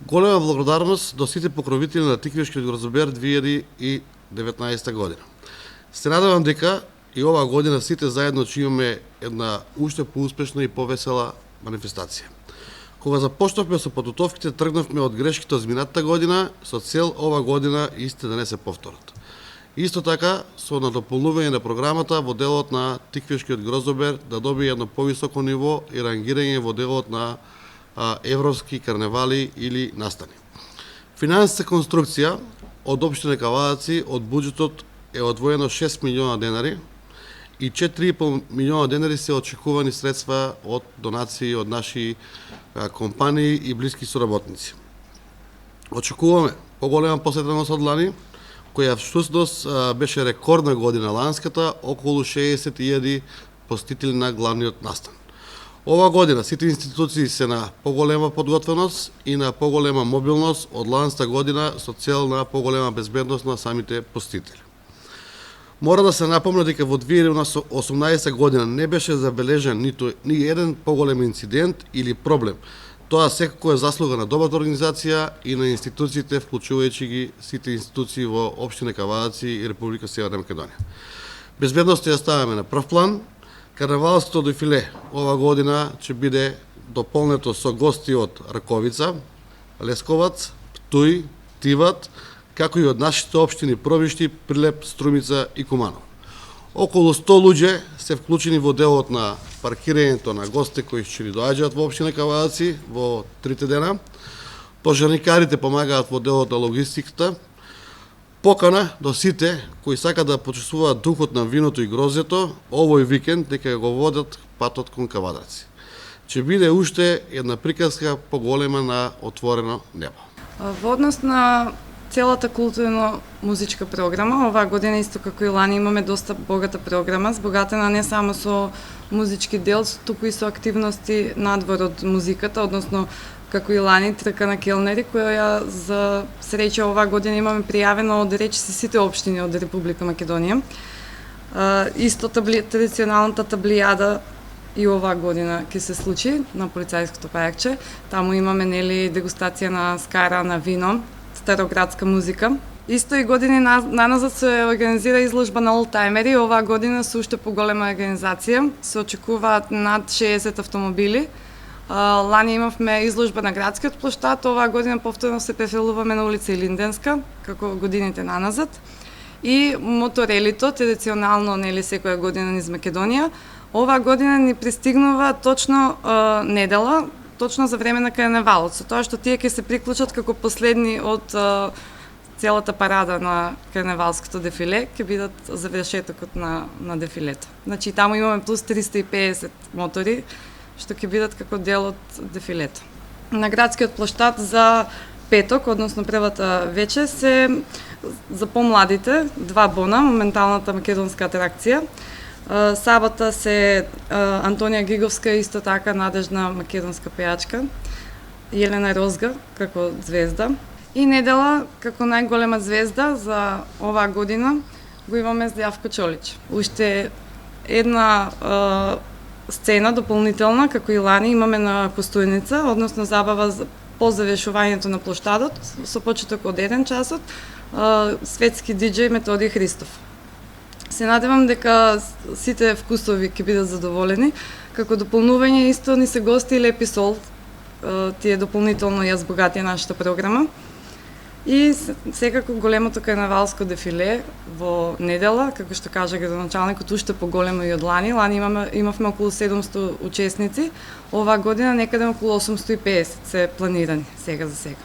Голема благодарност до сите покровители на Тиквишкиот Грозобер 2019 година. Се надевам дека и оваа година сите заедно ќе имаме една уште поуспешна и повесела манифестација. Кога започнавме со подготовките, тргнавме од грешките од минатата година со цел ова година исти да не се повторат. Исто така, со надополнување на програмата во делот на Тиквишкиот Грозобер да добие едно повисоко ниво и рангирање во делот на европски карневали или настани. Финансиска конструкција од општина Кавадаци од буџетот е одвоено 6 милиона денари и 4,5 милиона денари се очекувани средства од донации од наши компании и блиски соработници. Очекуваме поголема посетеност од лани, која всушност беше рекордна година ланската, околу 60.000 посетители на главниот настан. Ова година сите институции се на поголема подготвеност и на поголема мобилност од ланската година со цел на поголема безбедност на самите посетители. Мора да се напомне дека во 2018 година не беше забележан ни еден поголем инцидент или проблем. Тоа секако е заслуга на добрата организација и на институциите, вклучувајќи ги сите институции во општина Кавадаци и Република Северна Македонија. Безбедноста ја ставаме на прв план. Карневалското дефиле ова година ќе биде дополнето со гости од Раковица, Лесковац, Птуј, Тиват, како и од нашите општини Пробишти, Прилеп, Струмица и Куманово. Околу 100 луѓе се вклучени во делот на паркирањето на гости кои ќе ни доаѓаат во општина Кавадаци во 3 дена. Пожарникарите помагаат во делот на логистиката. Покана до сите кои сакаат да почувствуваат духот на виното и грозето овој викенд дека го водат патот кон Кавадаци. Ќе биде уште една приказка поголема на отворено небо. Во однос на целата културно-музичка програма, оваа година исто како и лани имаме доста богата програма, збогатена не само со музички дел, туку и со активности надвор од музиката, односно како и лани трка на келнери, која за среќа оваа година имаме пријавено од речиси сите општини од Република Македонија. Исто традиционалната таблијада и оваа година ќе се случи на полицајското пајакче. Таму имаме дегустација на скара, на вино, староградска музика. Исто и години наназад се организира изложба на олтајмери. Оваа година со уште поголема организација. Се очекуваат над 60 автомобили. Лани имавме изложба на градскиот плоштад, оваа година повторно се префрлуваме на улица Илинденска, како годините наназад. И моторелито, традиционално секоја година низ Македонија, оваа година ни пристигнува точно недела, точно за време на карневалот, со тоа што тие ќе се приклучат како последни од целата парада на карневалското дефиле, ќе бидат завршетокот на дефилето. Значи таму имаме плюс 350 мотори, што ќе бидат како дел од дефилето. На градскиот плоштад за петок, односно првата вечер, се за помладите 2 бона, моменталната македонска атракција. Сабота се Антонија Гиговска, исто така надежна македонска пејачка, Јелена Розга како звезда. И недела, како најголема звезда за оваа година, го имаме Здравко Чолич. Уште една сцена дополнителна, како и лани, имаме на Костојница, односно забава по завршувањето на плоштадот, со почеток од 1 часот, светски диџеј Методи Христов. Се надевам дека сите вкусови ќе бидат задоволени. Како дополнување исто ни се гости Лепи Сол, тие дополнително ја збогатија нашата програма. И секако големото карнавалско дефиле во недела, како што кажа градоначалникот, уште поголемо и од лани. Лани имавме околу 700 учесници, оваа година некаде околу 850 се планирани сега за сега.